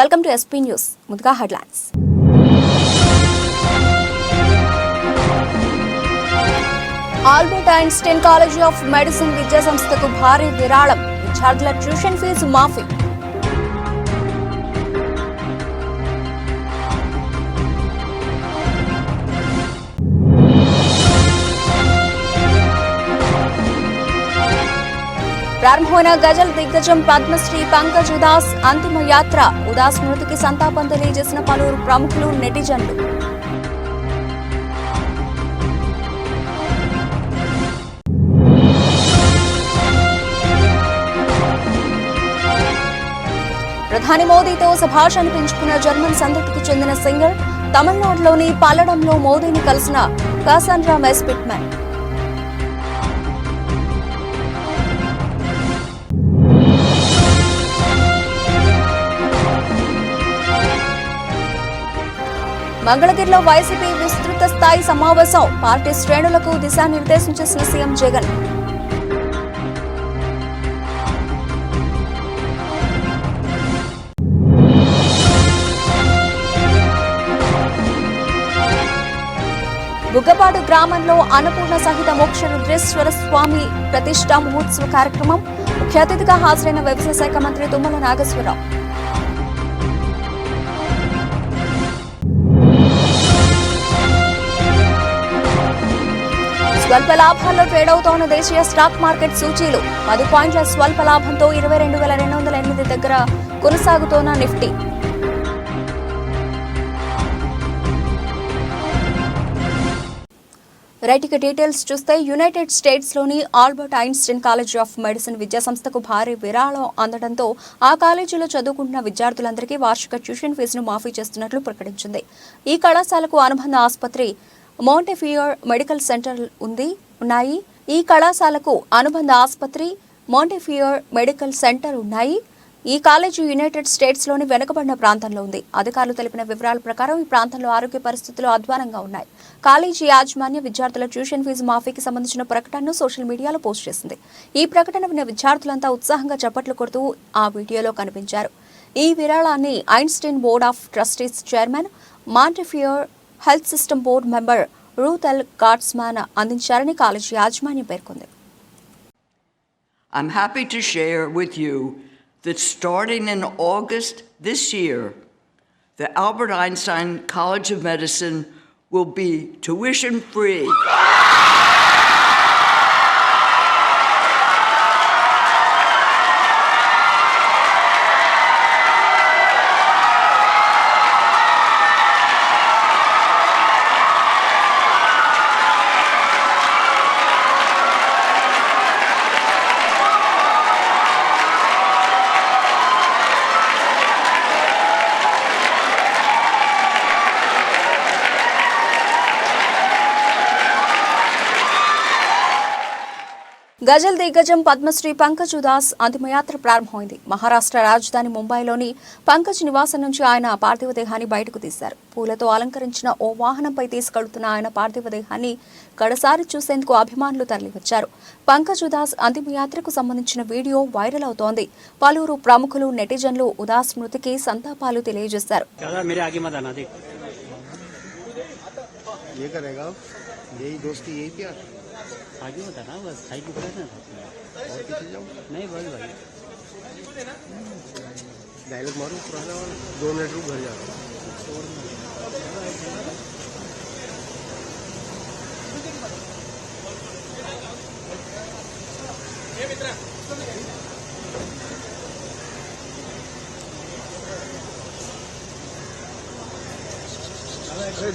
Welcome to SP news. ముందుగా headlines. Albert Einstein college of medicine విద్యా సంస్థకు భారీ విరాళం, విద్యార్థుల ట్యూషన్ ఫీజు మాఫీ. ప్రారంభమైన గజల్ దిగ్గజం పద్మశ్రీ పంకజ్ ఉదాస్ అంతిమ యాత్ర. ఉదాస్ మృతికి సంతాపం తెలియజేసిన పలువురు ప్రముఖులు, నెటిజన్లు. ప్రధాని మోదీతో శభాష్ పెంచుకున్న జర్మన్ సంతతికి చెందిన సింగర్. తమిళనాడులోని పల్లడంలో మోదీని కలిసిన కాసాండ్రా మెస్పిట్మన్. మంగళగిరిలో వైసీపీ విస్తృత స్థాయి సమావేశం. పార్టీ శ్రేణులకు దిశానిర్దేశం చేసిన సీఎం జగన్. బుగ్గపాడు గ్రామంలో అన్నపూర్ణ సహిత మోక్ష రుద్రేశ్వర స్వామి ప్రతిష్టా మహోత్సవ కార్యక్రమం. ముఖ్య అతిథిగా హాజరైన వ్యవసాయ శాఖ మంత్రి తుమ్మల నాగేశ్వరరావు. స్వల్ప లాభాల్లో ట్రేడ్ అవుతోన్న దేశీయ స్టాక్ మార్కెట్ సూచీలు. 10 పాయింట్ల స్వల్ప లాభంతో 22,208 దగ్గర కొనసాగుతోన్న నిఫ్టీ. రైట్, డీటెయిల్స్ చూస్తే యునైటెడ్ స్టేట్స్లోని Albert Einstein college of medicine విద్యా సంస్థకు భారీ విరాళం అందడంతో ఆ కాలేజీలో చదువుకుంటున్న విద్యార్థులందరికీ వార్షిక ట్యూషన్ ఫీజును మాఫీ చేస్తున్నట్లు ప్రకటించింది. ఈ కళాశాలకు అనుబంధ ఆసుపత్రి మోంటెఫియోర్ మెడికల్ సెంటర్ ఉన్నాయి. ఈ కళాశాలకు అనుబంధ ఆసుపత్రి మోంటెఫియోర్ మెడికల్ సెంటర్ ఉన్నాయి. ఈ కాలేజీ యునైటెడ్ స్టేట్స్లోని వెనుకబడిన ప్రాంతంలో ఉంది. అధికారులు తెలిపిన వివరాల ప్రకారం ఈ ప్రాంతంలో ఆరోగ్య పరిస్థితులు అధ్వానంగా ఉన్నాయి. కాలేజీ యాజమాన్య విద్యార్థుల ట్యూషన్ ఫీజు మాఫీకి సంబంధించిన ప్రకటనను సోషల్ మీడియాలో పోస్ట్ చేసింది. ఈ ప్రకటన విన్న విద్యార్థులంతా ఉత్సాహంగా చప్పట్లు కొడుతూ ఆ వీడియోలో కనిపించారు. ఈ విరాళాన్ని Einstein board of trustees chairman, Montefiore health system board member Ruth L Gottesman అందించారని కాలేజీ యాజమాన్యం పేర్కొంది. I'm happy to share with you that starting in August this year, the Albert Einstein College of Medicine will be tuition free. గజల్ దిగ్గజం పద్మశ్రీ పంకజ్ ఉదాస్ అంతిమయాత్ర ప్రారంభమైంది. మహారాష్ట్ర రాజధాని ముంబైలోని పంకజ్ నివాసం నుంచి ఆయన పార్థివ దేహాన్ని బయటకు తీశారు. పూలతో అలంకరించిన ఓ వాహనంపై తీసుకెళ్తున్న ఆయన పార్థివ దేహాన్ని కడసారి చూసేందుకు అభిమానులు తరలివచ్చారు. పంకజ్ ఉదాస్ అంతిమయాత్రకు సంబంధించిన వీడియో వైరల్ అవుతోంది. పలువురు ప్రముఖులు, నెటిజన్లు ఉదాస్ మృతికి సంతాపాలు తెలియజేశారు. आगे होता ना बस खाई की ना और पीछे जाओ नहीं बस भाई डायलॉग मारो पुराना वाला 2 मिनट रुक घर जाओ ये मित्र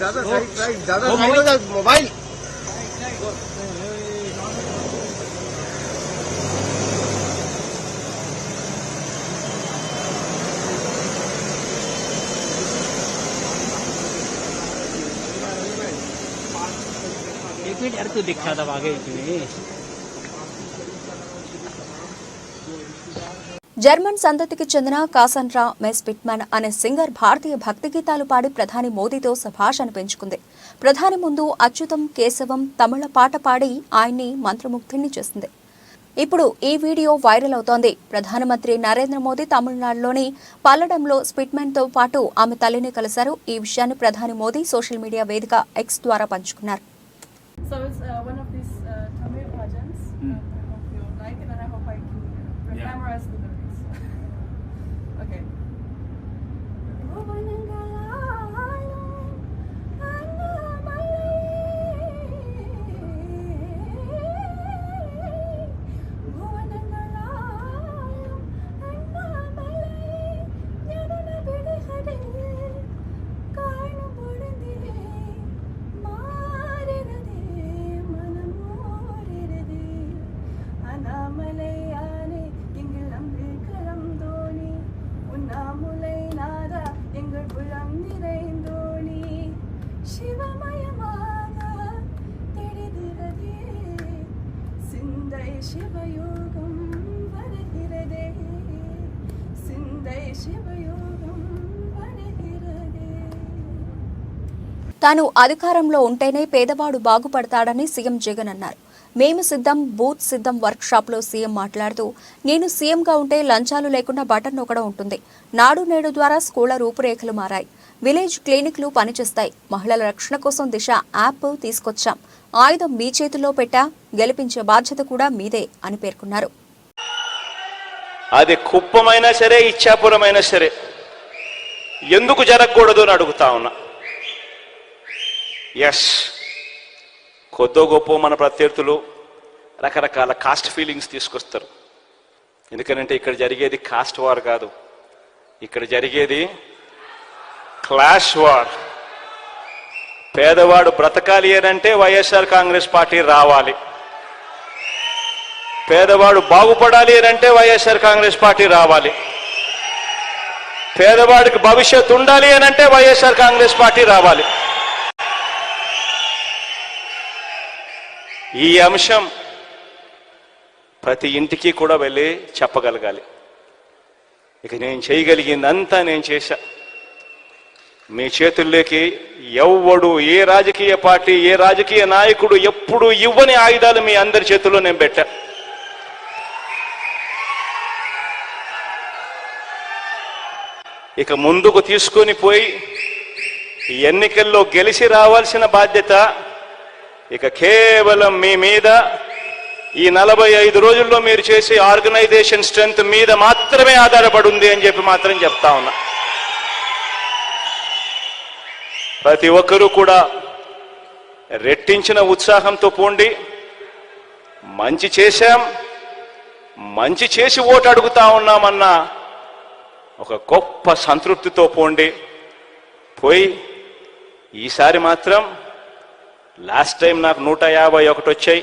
दादा साइड दादा मोबाइल दिखा था आगे జర్మన్ సంతతికి చెందిన కాసాండ్రా మెస్పిట్మన్ అనే సింగర్ భారతీయ భక్తి గీతాలు పాడి ప్రధాని మోదీతో శభాష్ పెంచుకుంది. ప్రధాని ముందు అచ్యుతం కేశవం తమిళ పాట పాడి ఆయన్ని మంత్రముగ్ధుని చేసింది. ఇప్పుడు ఈ వీడియో వైరల్ అవుతోంది. ప్రధానమంత్రి నరేంద్ర మోదీ తమిళనాడులోని పల్లడంలో స్పిట్మెన్తో పాటు ఆమె తల్లిని కలిశారు. ఈ విషయాన్ని ప్రధాని మోదీ సోషల్ మీడియా వేదిక ఎక్స్ ద్వారా పంచుకున్నారు. So it's one of these Tamil bhajans. I hope you like it, and I hope I can memorize the lyrics. Okay. शिवयोगं वरहिरदे सिंदै शिवयोगं वरहिरदे. తాను అధికారంలో ఉంటేనే పేదవాడు బాగుపడతాడని సీఎం జగన్ అన్నారు. మేము సిద్ధం, బూత్ సిద్ధం వర్క్షాప్లో సీఎం మాట్లాడుతూ, నేను సీఎంగా ఉంటే లంచాలు లేకుండా బటన్ నొక్కడం ఉంటుంది. నాడు నేడు ద్వారా స్కూళ్ల రూపురేఖలు మారాయి. విలేజ్ క్లినిక్లు పనిచేస్తాయి. మహిళల రక్షణ కోసం దిశ యాప్ తీసుకొచ్చాం. ఆయుధం మీ చేతుల్లో పెట్టా, గెలిపించే బాధ్యత కూడా మీదే అని పేర్కొన్నారు. అది కుప్పమైనా సరే, ఇచ్చాపురమైనా సరే ఎందుకు జరగకూడదు అని అడుగుతా ఉన్నా. ఎస్, కొద్దో గొప్ప మన ప్రత్యర్థులు రకరకాల కాస్ట్ ఫీలింగ్స్ తీసుకొస్తారు. ఎందుకంటే ఇక్కడ జరిగేది కాస్ట్ వార్ కాదు, ఇక్కడ జరిగేది క్లాష్ వార్. పేదవాడు బ్రతకాలి అనంటే వైఎస్ఆర్ కాంగ్రెస్ పార్టీ రావాలి. పేదవాడు బాగుపడాలి అనంటే వైఎస్ఆర్ కాంగ్రెస్ పార్టీ రావాలి. పేదవాడికి భవిష్యత్తు ఉండాలి అనంటే వైఎస్ఆర్ కాంగ్రెస్ పార్టీ రావాలి. ఈ అంశం ప్రతి ఇంటికి కూడా వెళ్ళి చెప్పగలగాలి. ఇక నేను చేయగలిగిందంతా నేను చేశా. మీ చేతుల్లోకి ఎవ్వడు, ఏ రాజకీయ పార్టీ, ఏ రాజకీయ నాయకుడు ఎప్పుడు ఇవ్వని ఆయుధాలు మీ అందరి చేతుల్లో నేను పెట్టా. ఇక ముందుకు తీసుకొని పోయి ఎన్నికల్లో గెలిచి రావాల్సిన బాధ్యత ఇక కేవలం మీ మీద, ఈ 45 రోజుల్లో మీరు చేసే ఆర్గనైజేషన్ స్ట్రెంగ్త్ మీద మాత్రమే ఆధారపడి ఉంది అని చెప్పి మాత్రం చెప్తా ఉన్నా. ప్రతి ఒక్కరూ కూడా రెట్టించిన ఉత్సాహంతో పోండి. మంచి చేశాం, మంచి చేసి ఓటు అడుగుతా ఉన్నామన్న ఒక గొప్ప సంతృప్తితో పోండి. పోయి ఈసారి మాత్రం, లాస్ట్ టైం నాకు 151 వచ్చాయి,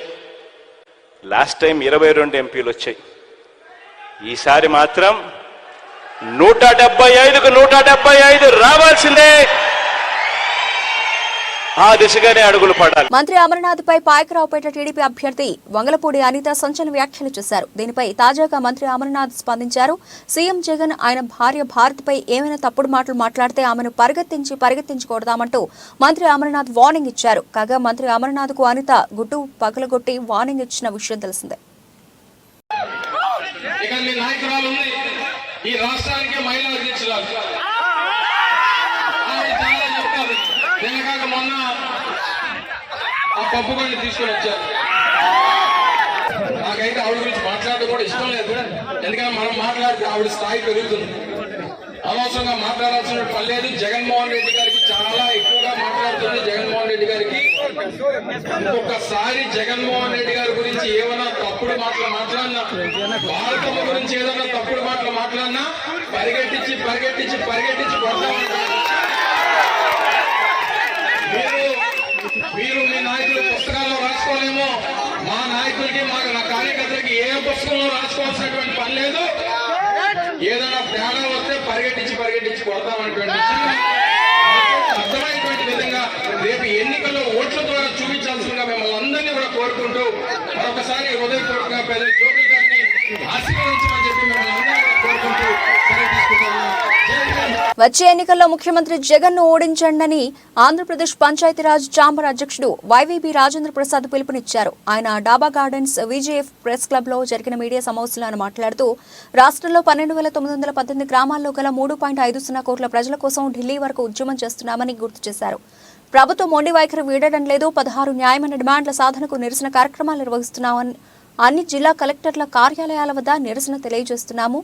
లాస్ట్ టైం 22 ఎంపీలు వచ్చాయి. ఈసారి మాత్రం 175కు 175 రావాల్సిందే. ఆ దిశగానే అడుగులు పడాలి. మంత్రి అమర్నాథ్పై పాయకరావుపేట టీడీపీ అభ్యర్థి వంగలపూడి అనిత సంచలన వ్యాఖ్యలు చేశారు. దీనిపై తాజాగా మంత్రి అమర్నాథ్ స్పందించారు. సీఎం జగన్ ఆయన భార్య భారత్పై ఏమైనా తప్పుడు మాటలు మాట్లాడితే ఆమెను పరిగెత్తించి కొడదామంటూ మంత్రి అమర్నాథ్ వార్నింగ్ ఇచ్చారు. కాగా మంత్రి అమర్నాథ్ కు అనిత గుట్టు పగలగొట్టి వార్నింగ్ ఇచ్చిన విషయం తెలిసిందే. మొన్న ఆ పప్పు కొన్ని తీసుకొని వచ్చారు. నాకైతే ఆవిడ గురించి మాట్లాడడం కూడా ఇష్టం లేదు. ఎందుకంటే మనం మాట్లాడితే ఆవిడ స్థాయి పెరుగుతుంది. అనవసరంగా మాట్లాడాల్సిన పని లేదు. జగన్మోహన్ రెడ్డి గారికి చాలా ఎక్కువగా మాట్లాడుతుంది. జగన్మోహన్ రెడ్డి గారికి ఒక్కసారి జగన్మోహన్ రెడ్డి గారి గురించి ఏమైనా తప్పుడు మాటలు మాట్లాడినా, భారతమ్మ గురించి ఏదైనా తప్పుడు మాటలు మాట్లాడినా పరిగెట్టించి కొడతామంటారు. మీరు మీ నాయకులు పుస్తకాల్లో రాసుకోలేమో, మా నాయకులకి నా కార్యకర్తలకి ఏ పుస్తకంలో రాసుకోవాల్సినటువంటి పని లేదు. ఏదైనా తేడా వస్తే పరిగెట్టించి కొడతామనేటువంటి అర్థమైనటువంటి విధంగా రేపు ఎన్నికల్లో ఓట్ల ద్వారా చూపించాల్సిందిగా మిమ్మల్ని అందరినీ కూడా కోరుకుంటూ మరొకసారి హృదయపూర్వకంగా పెద్ద జోగి గారిని ఆశీర్వదించమని చెప్పి మిమ్మల్ని అందరినీ కోరుకుంటూ సెలవు తీసుకుంటున్నాను. వచ్చే ఎన్నికల్లో ముఖ్యమంత్రి జగన్ ను ఓడించండని ఆంధ్రప్రదేశ్ పంచాయతీరాజ్ ఛాంబర్ అధ్యక్షుడు వైవీబీ రాజేంద్ర ప్రసాద్ పిలుపునిచ్చారు. ఆయన డాబా గార్డెన్స్ విజేఎఫ్ ప్రెస్ క్లబ్ లో జరిగిన మీడియా సమావేశంలో ఆయన మాట్లాడుతూ రాష్ట్రంలో 12,918 గ్రామాల్లో గల 3.50 కోట్ల ప్రజల కోసం ఢిల్లీ వరకు ఉద్యమం చేస్తున్నామని గుర్తు చేశారు. ప్రభుత్వం మొండి వైఖరి వీడడం లేదు. 16 న్యాయమైన డిమాండ్ల సాధనకు నిరసన కార్యక్రమాలు నిర్వహిస్తున్నామని, అన్ని జిల్లా కలెక్టర్ల కార్యాలయాల వద్ద నిరసన తెలియజేస్తున్నాము.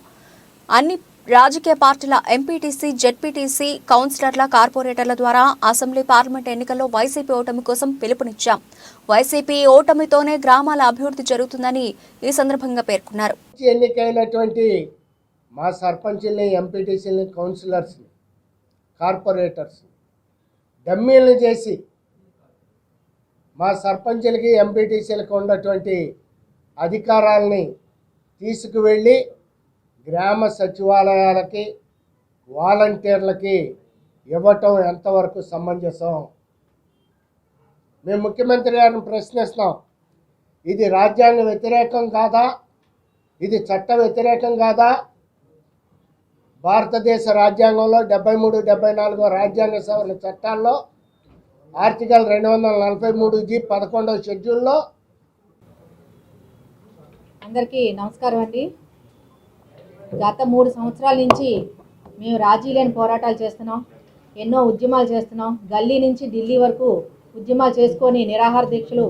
అన్ని రాజకీయ పార్టీల ఎంపీటీసీ, జెడ్పీటీసీ, కౌన్సిలర్ల, కార్పొరేటర్ల ద్వారా అసెంబ్లీ, పార్లమెంట్ ఎన్నికల్లో వైసీపీ ఓటమి కోసం పిలుపునిచ్చాం. వైసీపీ ఓటమితోనే గ్రామాల అభివృద్ధి జరుగుతుందని ఈ సందర్భంగా పేర్కొన్నారు. ఎన్నికైనటువంటి మా సర్పంచుల్ని, ఎంపీటీసీలని, కౌన్సిలర్స్ని, కార్పొరేటర్స్ డమ్మీలను చేసి మా సర్పంచులకి, ఎంపీటీసీలకు ఉన్నటువంటి అధికారాలని తీసుకువెళ్ళి గ్రామ సచివాలయాలకి, వాలంటీర్లకి ఇవ్వటం ఎంతవరకు సమంజసం? మేము ముఖ్యమంత్రి గారిని ప్రశ్నిస్తున్నాం. ఇది రాజ్యాంగ వ్యతిరేకం కాదా? ఇది చట్ట వ్యతిరేకం కాదా? భారతదేశ రాజ్యాంగంలో 73, 74 రాజ్యాంగ సవరణ చట్టాల్లో ఆర్టికల్ 243G 11వ షెడ్యూల్లో. అందరికీ నమస్కారం అండి. గత 3 సంవత్సరాల నుంచి మేము రాజీ లేని పోరాటాలు చేస్తున్నాం, ఎన్నో ఉద్యమాలు చేస్తున్నాం. గల్లీ నుంచి ఢిల్లీ వరకు ఉద్యమాలు చేసుకొని నిరాహార దీక్షలు,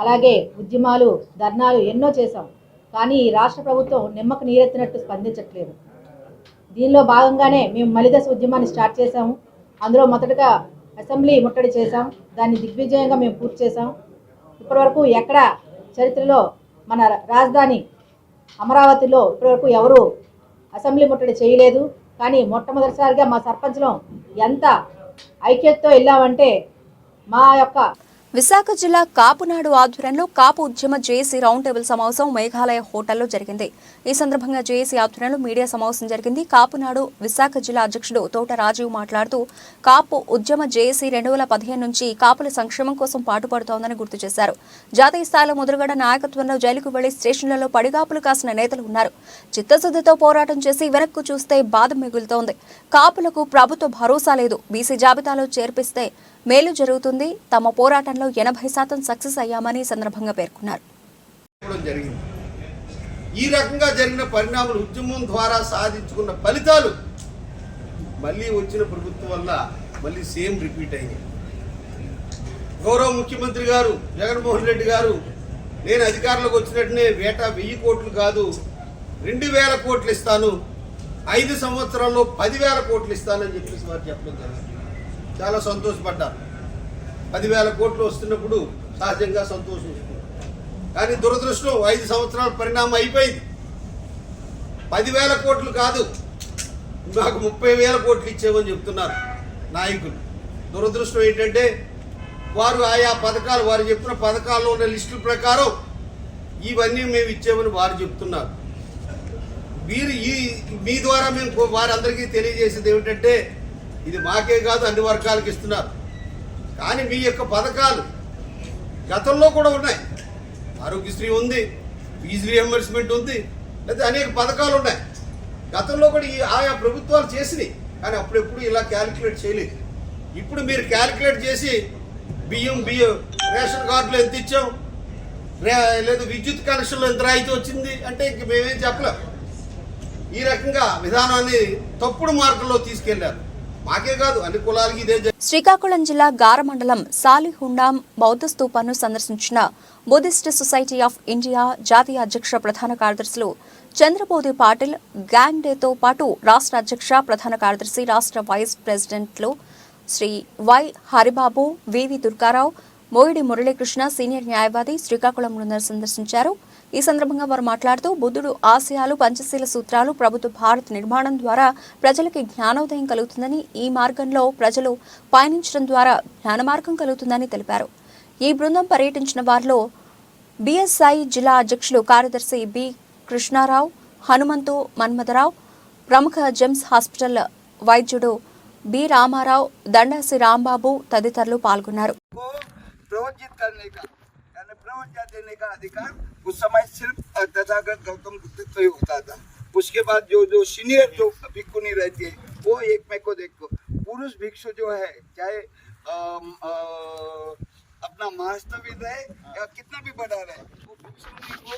అలాగే ఉద్యమాలు, ధర్నాలు ఎన్నో చేశాం. కానీ ఈ రాష్ట్ర ప్రభుత్వం నిమ్మకు నీరెత్తినట్టు స్పందించట్లేదు. దీనిలో భాగంగానే మేము మలిదశ ఉద్యమాన్ని స్టార్ట్ చేశాము. అందులో మొదటగా అసెంబ్లీ ముట్టడి చేశాం. దాన్ని దిగ్విజయంగా మేము పూర్తి చేశాం. ఇప్పటివరకు ఎక్కడ చరిత్రలో మన రాజధాని అమరావతిలో ఇప్పటివరకు ఎవరు అసెంబ్లీ ముట్టడి చేయలేదు. కానీ మొట్టమొదటిసారిగా మా సర్పంచ్లో ఎంత ఐక్యతతో వెళ్ళామంటే మా యొక్క విశాఖ జిల్లా కాపునాడు ఆధ్వర్యంలో కాపు ఉద్యమ జేఏసీ రౌండ్ టేబుల్ సమావేశం మేఘాలయ హోటల్లో జరిగింది. ఈ సందర్భంగా జేఏసీ ఆధ్వర్యంలో మీడియా సమావేశం జరిగింది. కాపునాడు విశాఖ జిల్లా అధ్యక్షుడు తోట రాజీవ్ మాట్లాడుతూ కాపు ఉద్యమ జేఏసీ 2015 నుంచి కాపుల సంక్షేమం కోసం పాటుపడుతోందని గుర్తు చేశారు. జాతీయ స్థాయిలో ముద్రగడ నాయకత్వంలో జైలుకు వెళ్లి స్టేషన్లలో పడిగాపులు కాసిన నేతలు ఉన్నారు. చిత్తశుద్ధితో పోరాటం చేసి వెనక్కు చూస్తే బాధ మిగులుతోంది. కాపులకు ప్రభుత్వ భరోసా లేదు. బీసీ జాబితాలో చేర్పిస్తే మేలు జరుగుతుంది. తమ పోరాటంలో 80% సక్సెస్ అయ్యామని సందర్భంగా పేర్కొన్నారు. ఈ రకంగా జరిగిన పరిణామాలు, ఉద్యమం ద్వారా సాధించుకున్న ఫలితాలు మళ్ళీ వచ్చిన ప్రభుత్వం వల్ల మళ్ళీ సేమ్ రిపీట్ అయింది. గౌరవ ముఖ్యమంత్రి గారు జగన్మోహన్ రెడ్డి గారు నేను అధికారంలోకి వచ్చినట్టునే వేటా 1000 కోట్లు కాదు 2000 కోట్లు ఇస్తాను, 5 సంవత్సరాల్లో 10,000 కోట్లు ఇస్తానని చెప్పేసి వారు చెప్పడం జరిగింది. చాలా సంతోషపడ్డారు. 10,000 కోట్లు వస్తున్నప్పుడు సహజంగా సంతోషం వస్తుంది. కానీ దురదృష్టం 5 సంవత్సరాల పరిణామం అయిపోయింది. 10,000 కోట్లు కాదు, నాకు 30,000 కోట్లు ఇచ్చేవని చెప్తున్నారు నాయకులు. దురదృష్టం ఏంటంటే వారు ఆయా పథకాలు, వారు చెప్పిన పథకాల్లో ఉన్న లిస్టుల ప్రకారం ఇవన్నీ మేము ఇచ్చామని వారు చెప్తున్నారు. వీరు మీ ద్వారా మేము వారందరికీ తెలియజేసేది ఏమిటంటే ఇది మాకే కాదు అన్ని వర్గాలకు ఇస్తున్నారు. కానీ మీ యొక్క పథకాలు గతంలో కూడా ఉన్నాయి. ఆరోగ్యశ్రీ ఉంది, ఫీజు రియంబర్స్మెంట్ ఉంది, లేదా అనేక పథకాలు ఉన్నాయి. గతంలో కూడా ఆయా ప్రభుత్వాలు చేసినాయి. కానీ అప్పుడెప్పుడు ఇలా క్యాలిక్యులేట్ చేయలేదు. ఇప్పుడు మీరు క్యాలిక్యులేట్ చేసి బియ్యం రేషన్ కార్డులో ఎంత ఇచ్చాం, లేదు విద్యుత్ కనెక్షన్లో ఎంత రాయితీ వచ్చింది అంటే ఇంక మేమేం చెప్పలేం. ఈ రకంగా విధానాన్ని తప్పుడు మార్గంలో తీసుకెళ్లారు. మాకే కాదు అన్ని కులాలకి ఇదే. శ్రీకాకుళం జిల్లా గార మండలం సాలిహుండాం బౌద్ధ స్తూపాన్ని సందర్శించిన బుద్ధిస్ట్ సొసైటీ ఆఫ్ ఇండియా జాతీయ అధ్యక్ష ప్రధాన కార్యదర్శులు చంద్రబోధి పాటిల్, గ్యాంగ్ డేతో పాటు రాష్ట్ర అధ్యక్ష ప్రధాన కార్యదర్శి, రాష్ట్ర వైస్ ప్రెసిడెంట్లు Shri Y Haribabu, VV Durgarao, Moidi Muralikrishna senior న్యాయవాది శ్రీకాకుళం బృందాన్ని సందర్శించారు. ఈ సందర్భంగా వారు మాట్లాడుతూ బుద్ధుడు ఆశయాలు, పంచశీల సూత్రాలు, ప్రభుత్వ భారత్ నిర్మాణం ద్వారా ప్రజలకి జ్ఞానోదయం కలుగుతుందని, ఈ మార్గంలో ప్రజలు పయనించడం ద్వారా జ్ఞాన మార్గం కలుగుతుందని తెలిపారు. ఈ బృందం పర్యటించిన వారిలో బీఎస్ఐ జిల్లా అధ్యక్షులు కార్యదర్శి బి కృష్ణారావు, హనుమంతు మన్మథరావు, ప్రముఖ జెమ్స్ హాస్పిటల్ వైద్యుడు బి రామారావు, దండాసి రాంబాబు తదితరులు పాల్గొన్నారు. देने का अधिकार उस समय सिर्फ तथागत गौतम बुद्ध को ही होता था. उसके बाद जो सीनियर जो भिक्षुनी रहती है वो एक में को देखो, पुरुष भिक्षु जो है चाहे अपना महास्तविद है या कितना भी बड़ा रहे, वो भिक्षुनी को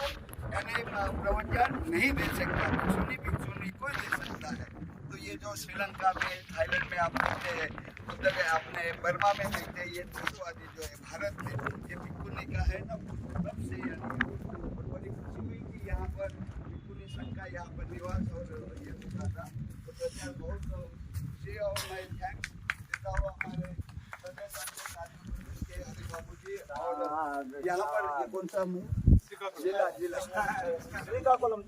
यानी प्रवचन नहीं दे सकता, भिक्षुनी को दे सकता है। तो ये जो श्रीलंका में, थाईलैंड में आप देखते हैं, उधर अपने बर्मा में देखते हैं, ये आदि जो है भारत में ये भिक्षुनी का है ना, तब से बड़ी खुशी हुई कि यहाँ पर भिक्षुनी संघ का यहाँ पर निवास और ये होता था। तो प्रचार बहुत खुशी और मैं थैंक्स देता हूँ हमारे बाबू जी। और यहाँ पर ये कौन सा जिला श्रीकाकुलम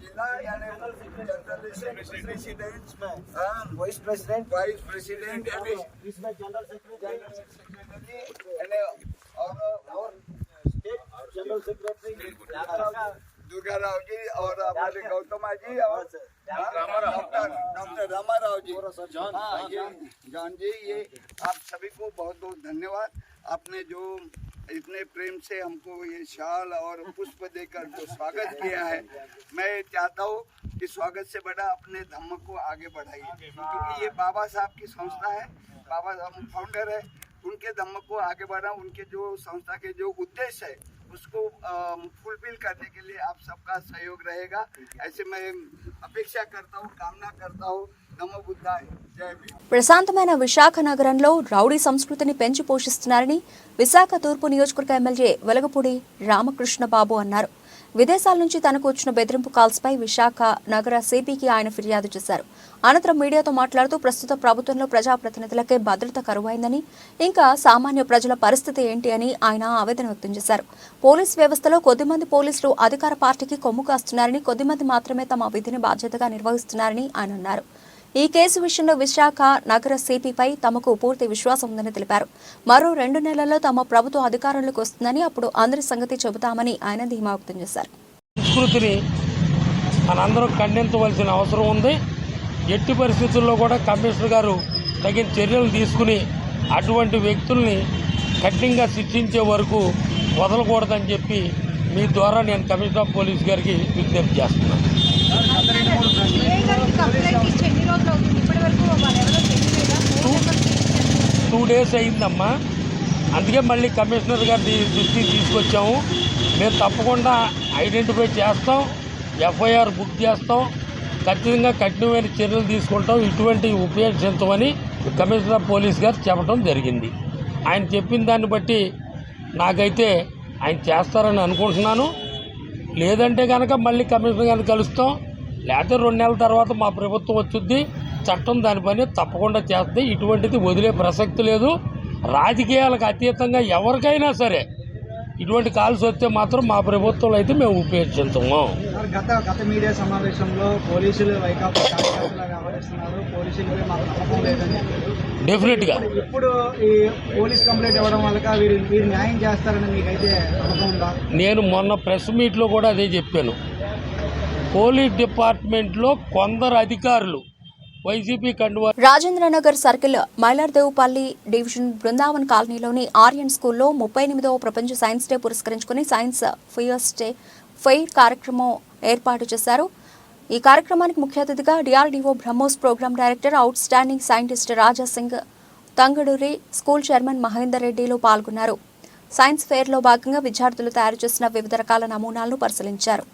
जिला यानी प्रेसिडेंट वाइस प्रेसिडेंट इसमें जनरल सेक्रेटरी और जनरल सेक्रेटरी दुर्गा राव जी और हमारे गौतमा जी और डॉक्टर रामाराव जी, जॉन जी, ये आप सभी को बहुत बहुत धन्यवाद। आपने जो इतने प्रेम से हमको ये शाल और पुष्प देकर जो स्वागत किया है, मैं चाहता हूँ कि स्वागत से बड़ा अपने धम्म को आगे बढ़ाइए, क्योंकि ये बाबा साहब की संस्था है, बाबा साहब फाउंडर है, उनके धम्म को आगे बढ़ा, उनके जो संस्था के जो उद्देश्य है उसको फुलफिल करने के लिए आप सबका सहयोग रहेगा, ऐसे मैं अपेक्षा करता हूँ, कामना करता हूँ। नमो बुद्धाय, जय भीम। ప్రశాంతమైన విశాఖ నగరంలో రౌడీ సంస్కృతిని పెంచి పోషిస్తున్నారని విశాఖ తూర్పు నియోజకవర్గ ఎమ్మెల్యే వెలగపూడి రామకృష్ణ బాబు అన్నారు. విదేశాల నుంచి తనకు వచ్చిన బెదిరింపు కాల్స్పై విశాఖ నగర సిపికి ఆయన ఫిర్యాదు చేశారు. అనంతరం మీడియాతో మాట్లాడుతూ ప్రస్తుత ప్రభుత్వంలో ప్రజాప్రతినిధులకే భద్రత కరువైందని, ఇంకా సామాన్య ప్రజల పరిస్థితి ఏంటి అని ఆయన ఆవేదన వ్యక్తం చేశారు. పోలీస్ వ్యవస్థలో కొద్దిమంది పోలీసులు అధికార పార్టీకి కొమ్ము కాస్తున్నారని, కొద్దిమంది మాత్రమే తమ విధిని బాధ్యతగా నిర్వహిస్తున్నారని ఆయన అన్నారు. ఈ కేసు విషయంలో విశాఖ నగర సిపిపై తమకు పూర్తి విశ్వాసం ఉందని తెలిపారు. మరో 2 నెలల్లో తమ ప్రభుత్వం అధికారంలోకి వస్తుందని, అప్పుడు అందరి సంగతి చెబుతామని ఆయన ధీమా వ్యక్తం చేశారు. సంస్కృతిని మనందరం ఖండించవలసిన అవసరం ఉంది. ఎట్టి పరిస్థితుల్లో కూడా కమిషనర్ గారు తగిన చర్యలు తీసుకుని అటువంటి వ్యక్తుల్ని కఠినంగా శిక్షించే వరకు వదలకూడదని చెప్పి మీ ద్వారా నేను కమిషనర్ ఆఫ్ పోలీస్ గారికి విజ్ఞప్తి చేస్తున్నాను. 2 days అయిందమ్మా, అందుకే మళ్ళీ కమిషనర్ గారి దృష్టికి తీసుకొచ్చాము. మేము తప్పకుండా ఐడెంటిఫై చేస్తాం, ఎఫ్ఐఆర్ బుక్ చేస్తాం, ఖచ్చితంగా కఠినమైన చర్యలు తీసుకుంటాం, ఇటువంటి ఉపయోగించమని కమిషనర్ ఆఫ్ పోలీస్ గారు చెప్పడం జరిగింది. ఆయన చెప్పిన దాన్ని బట్టి నాకైతే ఆయన చేస్తారని అనుకుంటున్నాను. లేదంటే కనుక మళ్ళీ కమిషనర్ గారిని కలుస్తాం, లేకపోతే 2 నెలల తర్వాత మా ప్రభుత్వం వచ్చుద్ది, చట్టం దాని పని తప్పకుండా చేస్తుంది. ఇటువంటిది వదిలే ప్రసక్తి లేదు. రాజకీయాలకు అతీతంగా ఎవరికైనా సరే ఇటువంటి కాల్స్ వస్తే మాత్రం మా ప్రభుత్వంలో అయితే మేము ఉపయోగించుతాము. గత మీడియా సమావేశంలో పోలీసులు వైకాపా కార్యకర్తలు వ్యవహరిస్తున్నారు, పోలీసులు మాకు నమ్మకం లేదని డెఫినెట్గా ఇప్పుడు ఈ పోలీస్ కంప్లైంట్ ఇవ్వడం వల్ల వీరు న్యాయం చేస్తారని మీకైతే నమ్మకం ఉందా? నేను మొన్న ప్రెస్ మీట్లో కూడా అదే చెప్పాను. పోలీస్ డిపార్ట్మెంట్లో కొందరు అధికారులు వైసీపీ కండువా. రాజేంద్రనగర్ సర్కిల్ మైలార్దేవుపల్లి డివిజన్ బృందావన్ కాలనీలోని ఆర్యన్ స్కూల్లో 38వ ప్రపంచ సైన్స్ డే పురస్కరించుకుని సైన్స్ ఫెయిర్ కార్యక్రమం ఏర్పాటు చేశారు. ఈ కార్యక్రమానికి ముఖ్య అతిథిగా DRDO BrahMos programme director outstanding scientist Raja Singh Thangaduri, school chairman Mahender రెడ్డిలు పాల్గొన్నారు. సైన్స్ ఫెయిర్లో భాగంగా విద్యార్థులు తయారు చేసిన వివిధ రకాల నమూనాలను పరిశీలించారు.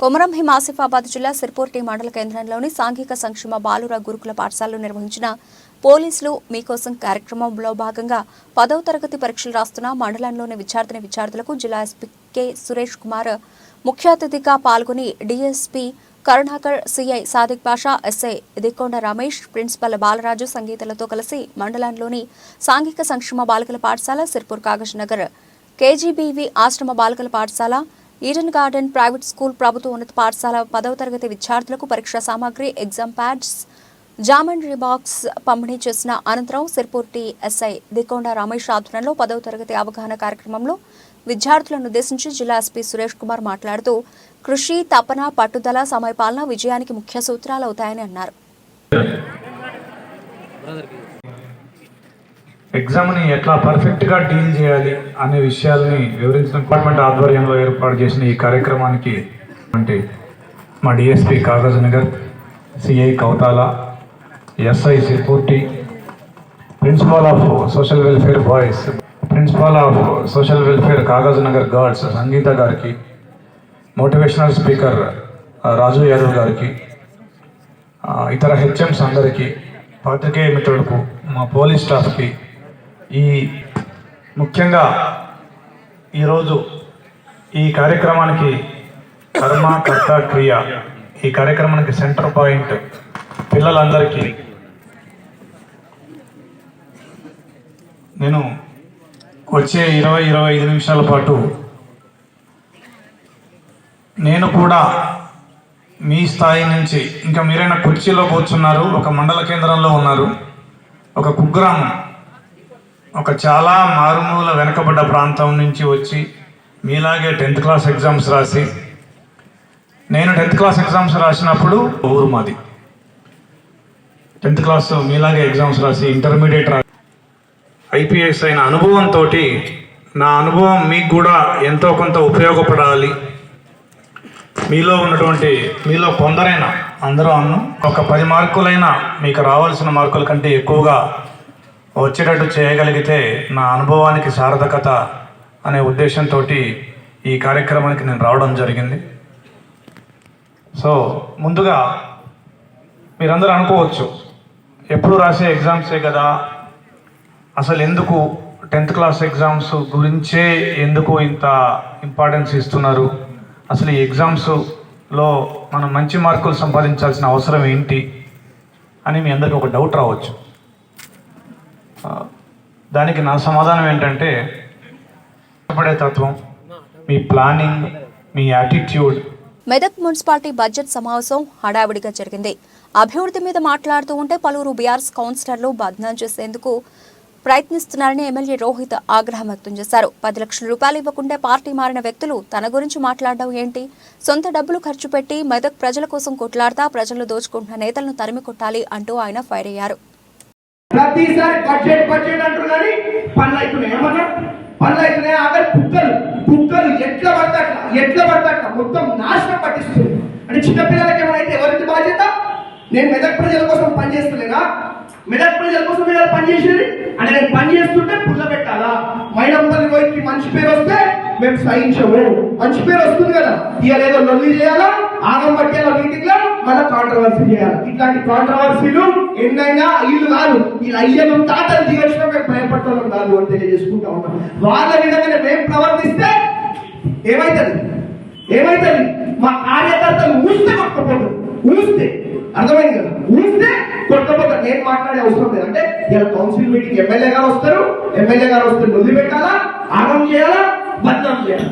కొమరంభీం ఆసిఫాబాద్ జిల్లా సిర్పూర్టి మండల కేంద్రంలోని సాంఘిక సంక్షేమ బాలుర గురుకుల పాఠశాలలో నిర్వహించిన పోలీసులు మీకోసం కార్యక్రమంలో భాగంగా 10వ తరగతి పరీక్షలు రాస్తున్న మండలంలోని విద్యార్థులకు జిల్లా ఎస్పీ కె సురేష్ కుమార్ ముఖ్య అతిథిగా పాల్గొని DSP Karunakar, CI Sadiq Pasha, SI Dikonda Ramesh, principal Balaraju సంగీతలతో కలిసి మండలంలోని సాంఘిక సంక్షేమ బాలికల పాఠశాల, సిర్పూర్ కాగజ్ నగర్ కేజీబీవీ ఆశ్రమ బాలికల పాఠశాల, ఈడెన్ గార్డెన్ ప్రైవేట్ స్కూల్ ప్రభుత్వ ఉన్నత పాఠశాల 10వ తరగతి విద్యార్థులకు పరీక్షా సామాగ్రి, ఎగ్జామ్ ప్యాడ్స్, జామెంట్రీ బాక్స్ పంపిణీ చేసిన అనంతరం సిర్పూర్టి ఎస్ఐ దికొండ రమేష్ ఆధ్వర్యంలో 10వ తరగతి అవగాహన కార్యక్రమంలో విద్యార్థులను ఉద్దేశించి జిల్లా ఎస్పీ సురేష్ కుమార్ మాట్లాడుతూ కృషి, తపన, పట్టుదల, సమయపాలన విజయానికి ముఖ్య సూత్రాలు అవుతాయని అన్నారు. ఎగ్జామ్ని ఎట్లా పర్ఫెక్ట్గా డీల్ చేయాలి అనే విషయాల్ని వివరించిన డిపార్ట్మెంట్ ఆధ్వర్యంలో ఏర్పాటు చేసిన ఈ కార్యక్రమానికి అంటే మా DSP Kagaznagar, CI Kouthala, SI Sirpur T, principal of social welfare boys, principal of social welfare Kagaznagar girls Sangeetha గారికి, మోటివేషనల్ స్పీకర్ రాజు యాదవ్ గారికి, ఇతర హెచ్ఎంస్ అందరికీ, పాత్రికేయ మిత్రులకు, మా పోలీస్ స్టాఫ్కి, ఈ ముఖ్యంగా ఈరోజు ఈ కార్యక్రమానికి కర్మ కర్త క్రియ, ఈ కార్యక్రమానికి సెంటర్ పాయింట్ పిల్లలందరికీ నేను వచ్చే 20-25 నిమిషాల పాటు నేను కూడా మీ స్థాయి నుంచి ఇంకా మీరైనా కుర్చీలో కూర్చున్నారు, ఒక మండల కేంద్రంలో ఉన్నారు, ఒక కుగ్రామం, ఒక చాలా మారుమూల వెనకబడ్డ ప్రాంతం నుంచి వచ్చి మీలాగే 10th క్లాస్ ఎగ్జామ్స్ రాసి, నేను 10th క్లాస్ ఎగ్జామ్స్ రాసినప్పుడు ఊరు మాది, 10th క్లాస్ మీలాగే ఎగ్జామ్స్ రాసి ఇంటర్మీడియట్ ఐపీఎస్ అయిన అనుభవంతో నా అనుభవం మీకు కూడా ఎంతో కొంత ఉపయోగపడాలి, మీలో కొందరైనా అందరూ ఒక 10 మార్కులైనా మీకు రావాల్సిన మార్కుల కంటే ఎక్కువగా వచ్చేటట్టు చేయగలిగితే నా అనుభవానికి సార్థకత అనే ఉద్దేశంతో ఈ కార్యక్రమానికి నేను రావడం జరిగింది. సో ముందుగా మీరందరూ అనుకోవచ్చు, ఎప్పుడు రాసే ఎగ్జామ్సే కదా, అసలు ఎందుకు 10th క్లాస్ ఎగ్జామ్స్ గురించే ఎందుకు ఇంత ఇంపార్టెన్స్ ఇస్తున్నారు, అసలు ఈ ఎగ్జామ్స్లో మనం మంచి మార్కులు సంపాదించాల్సిన అవసరం ఏంటి అని మీ అందరికీ ఒక డౌట్ రావచ్చు. దానికి నా సమాధానం ఏంటంటే, ఇష్టపడే తత్వం, మీ ప్లానింగ్, మీ యాటిట్యూడ్. మెదక్ మున్సిపాలిటీ బడ్జెట్ సమావేశం హడావిడిగా జరిగింది. అభివృద్ధి మీద మాట్లాడుతూ ఉంటే పలువురు బీఆర్ఎస్ కౌన్సిలర్లు బద్నాం చేసేందుకు ప్రయత్నిస్తున్నారని ఎమ్మెల్యే రోహిత్ ఆగ్రహం వ్యక్తం చేశారు. 10 లక్షల రూపాయలు ఇవ్వకుంటే పార్టీ మారిన వ్యక్తులు తన గురించి మాట్లాడడం ఏంటి? సొంత డబ్బులు ఖర్చు పెట్టి మెదక్ ప్రజల కోసం కొట్లాడతా ప్రజలు దోచుకుంటున్న నేతలను తరిమి కొట్టాలి అంటూ ఆయన ఫైర్ అయ్యారు. ప్రతిసారి బడ్జెట్ బడ్జెట్ అంటున్నారని పనులు అవుతున్నాయి, ఏమన్నా పనులు అవుతున్నాయి. అక్కడ కుక్కలు ఎట్లా పడతాట మొత్తం నాశనం పట్టిస్తుంది. అంటే చిన్నపిల్లలకి ఏమైనా అయితే ఎవరికి బాధ్యత? నేను మెదక్ ప్రజల కోసం పనిచేస్తలేనా? మెదక్ ప్రజల కోసం మీరు పనిచేసేది అంటే నేను పని చేస్తుంటే పుల్ల పెట్టాలా? మైనంపల్లి రోహిత్కి మంచి పేరు వస్తే మేము సహించము. మంచి పేరు వస్తుంది కదా, ఇవాళ ఏదో లొల్లి చేయాలా, ఆగం పట్టేలా మీటింగ్ లో మళ్ళీ కాంట్రవర్సీ చేయాలి. ఇట్లాంటి కాంట్రవర్సీలు ఎన్నైనా ఇల్లు కాదు, వీళ్ళ అయ్యను తాతలు దిగొచ్చినా మేము భయపడతాం కాదు అని తెలియజేసుకుంటా ఉన్నాం. వాళ్ళ విధంగానే మేము ప్రవర్తిస్తే ఏమైతుంది? మా కార్యకర్తలు ఊస్తే కొట్టుకోపోతారు, ఊస్తే అర్థమైంది కదా, ఊస్తే కొట్టుకోపోతారు. నేను మాట్లాడే అవసరం లేదు. అంటే ఇలా కౌన్సిల్ మీటింగ్ ఎమ్మెల్యే గారు వస్తారు వదిలి పెట్టాలా, ఆగం చేయాలా, బద్నాం చేయాలి.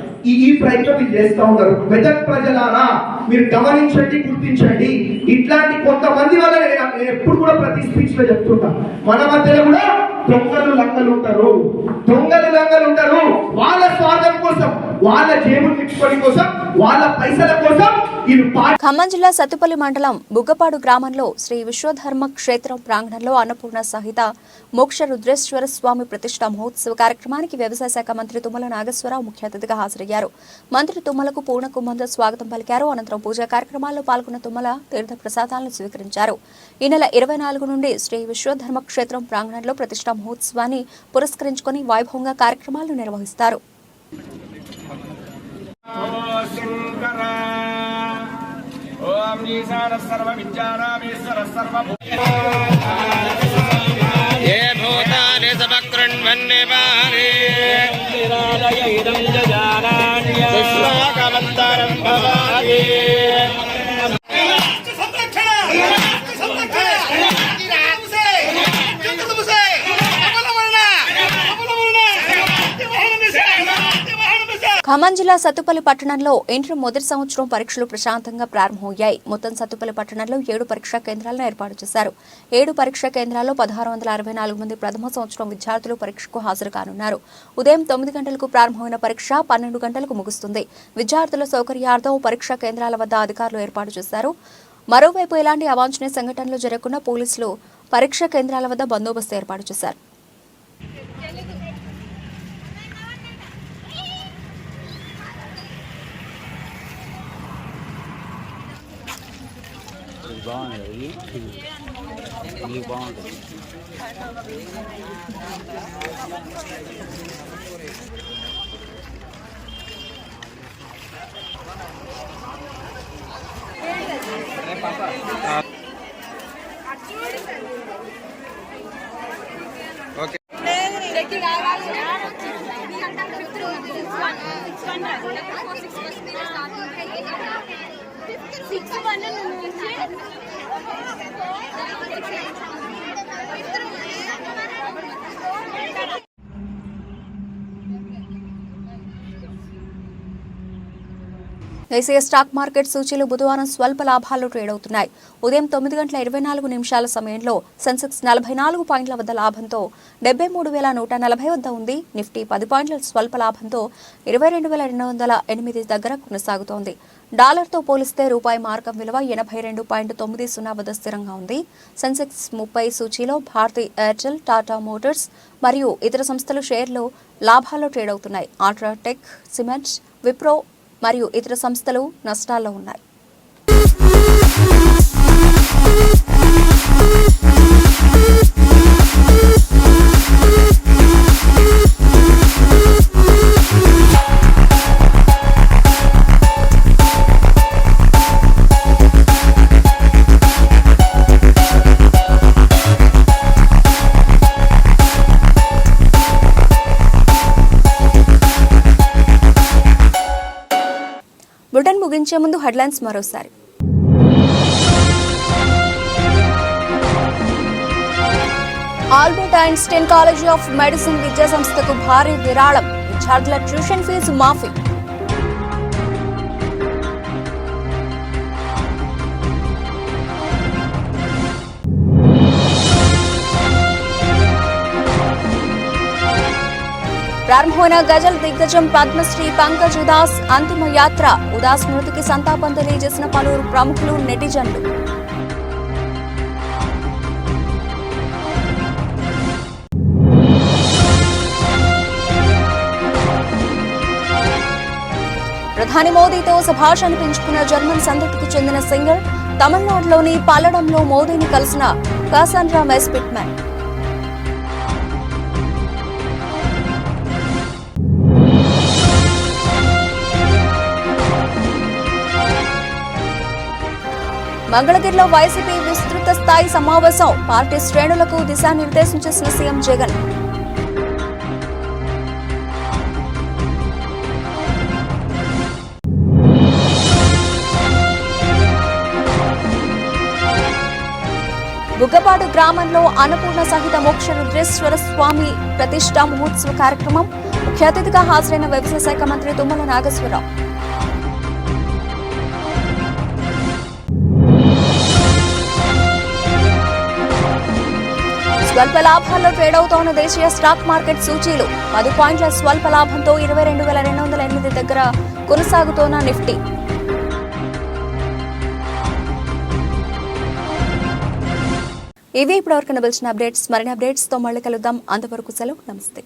ఈ ప్రయత్నం మీరు చేస్తూ ఉన్నారు. మెదక్ ప్రజలారా మీరు గమనించండి, గుర్తించండి. ఇట్లాంటి కొంతమంది వల్ల నేను ఎప్పుడు కూడా ప్రతి స్పీచ్ లో చెప్తుంటా, మన మధ్యలో కూడా దొంగలు లంగలు ఉంటారు, దొంగలు లంగలు ఉంటారు. వాళ్ళ స్వార్థం కోసం, వాళ్ళ జేబులు నింపుకోవడం కోసం, వాళ్ళ పైసల కోసం ఖమ్మం జిల్లా సత్తుపల్లి మండలం బుగ్గపాడు గ్రామంలో శ్రీ విశ్వధర్మ క్షేత్రం ప్రాంగణంలో అన్నపూర్ణ సహిత మోక్ష రుద్రేశ్వర స్వామి ప్రతిష్ఠా మహోత్సవ కార్యక్రమానికి వ్యవసాయ శాఖ మంత్రి తుమ్మల నాగేశ్వరరావు ముఖ్య అతిథిగా హాజరయ్యారు. మంత్రి తుమ్మలకు పూర్ణ కుంభంతో స్వాగతం పలికారు. అనంతరం పూజా కార్యక్రమాల్లో పాల్గొన్న తుమ్మల తీర్థ ప్రసాదాలను స్వీకరించారు. ఈ నెల 24 నుండి శ్రీ విశ్వధర్మ క్షేత్రం ప్రాంగణంలో ప్రతిష్ఠా మహోత్సవాన్ని పురస్కరించుకుని వైభవంగా కార్యక్రమాలను నిర్వహిస్తారు. ఓం ఈశాన సర్వ విద్యానామీశ్వర సర్వ ఏ భూతాని సమకృణ్వన్నివారే నిరాలయైదం జజానాన్య శ్లోకవంతరం భవామి ఖమ్మం జిల్లా సత్తుపల్లి పట్టణంలో ఇంటర్ మొదటి సంవత్సరం పరీక్షలు ప్రశాంతంగా ప్రారంభమయ్యాయి. మొత్తం సత్తుపల్లి పట్టణంలో 7 పరీక్షా కేంద్రాలను ఏర్పాటు చేశారు. 7 పరీక్షా కేంద్రాల్లో 1664 మంది ప్రథమ సంవత్సరం విద్యార్థులు పరీక్షకు హాజరు కానున్నారు. ఉదయం 9 గంటలకు ప్రారంభమైన పరీక్ష 12 గంటలకు ముగుస్తుంది. విద్యార్థుల సౌకర్యార్థం పరీక్షా కేంద్రాల వద్ద అధికారులు ఏర్పాటు చేశారు. మరోవైపు ఎలాంటి అవాంఛనీయ సంఘటనలు జరగకుండా పోలీసులు పరీక్షా కేంద్రాల వద్ద బందోబస్తు ఏర్పాటు చేశారు. బాగుంది, ఇది బాగుంటుంది. దేశీయ స్టాక్ మార్కెట్ సూచీలు బుధవారం స్వల్ప లాభాల్లో ట్రేడ్ అవుతున్నాయి. ఉదయం 9:24 సమయంలో సెన్సెక్స్ 44 పాయింట్ల వద్ద లాభంతో 73,140 వద్ద ఉంది. నిఫ్టీ 10 పాయింట్ల స్వల్ప లాభంతో 22,208 దగ్గర కొనసాగుతోంది. డాలర్తో పోలిస్తే రూపాయి మార్కం విలువ 82.90 వద్ద స్థిరంగా ఉంది. సెన్సెక్స్ 30 సూచీలో భారతీ ఎయిర్టెల్, టాటా మోటార్స్ మరియు ఇతర సంస్థల షేర్లు లాభాల్లో ట్రేడ్ అవుతున్నాయి. అల్ట్రాటెక్, సిమెంట్, విప్రో మరియు ఇతర సంస్థలు నష్టాల్లో ఉన్నాయి. బులెటిన్ ముగించే ముందు హెడ్లైన్స్ మరోసారి. Albert Einstein college of medicine విద్యా సంస్థకు భారీ విరాళం, విద్యార్థుల ట్యూషన్ ఫీజు మాఫీ. ప్రారంభమైన గజల్ దిగ్గజం పద్మశ్రీ పంకజ్ ఉదాస్ అంతిమ యాత్ర. ఉదాస్ మృతికి సంతాపం తెలియజేసిన పలువురు ప్రముఖులు, నెటిజన్లు. ప్రధాని మోదీతో సంభాషణ పెంచుకున్న జర్మన్ సంతతికి చెందిన సింగర్. తమిళనాడులోని పల్లడంలో మోదీని కలిసిన కాసాండ్రా మెస్పిట్మెన్. మంగళగిరిలో వైసీపీ విస్తృత స్థాయి సమావేశం. పార్టీ శ్రేణులకు దిశానిర్దేశం చేసిన సీఎం జగన్. బుగ్గపాడు గ్రామంలో అన్నపూర్ణ సహిత మోక్ష రుద్రేశ్వర స్వామి ప్రతిష్ఠా మహోత్సవ కార్యక్రమం. ముఖ్య అతిథిగా హాజరైన వ్యవసాయ శాఖ మంత్రి తుమ్మల నాగేశ్వరరావు. స్వల్ప లాభాల్లో ట్రేడ్ అవుతోన్న దేశీయ స్టాక్ మార్కెట్ సూచీలు 10 పాయింట్ల స్వల్ప లాభంతో 22,208 దగ్గర కొనసాగుతోన్న నిఫ్టీ. ఇవి ఇప్పటివరకు నిలిచిన అప్డేట్స్. మరిన్ని అప్డేట్స్తో మళ్ళీ కలుద్దాం. అంతవరకు సెలవు. నమస్తే.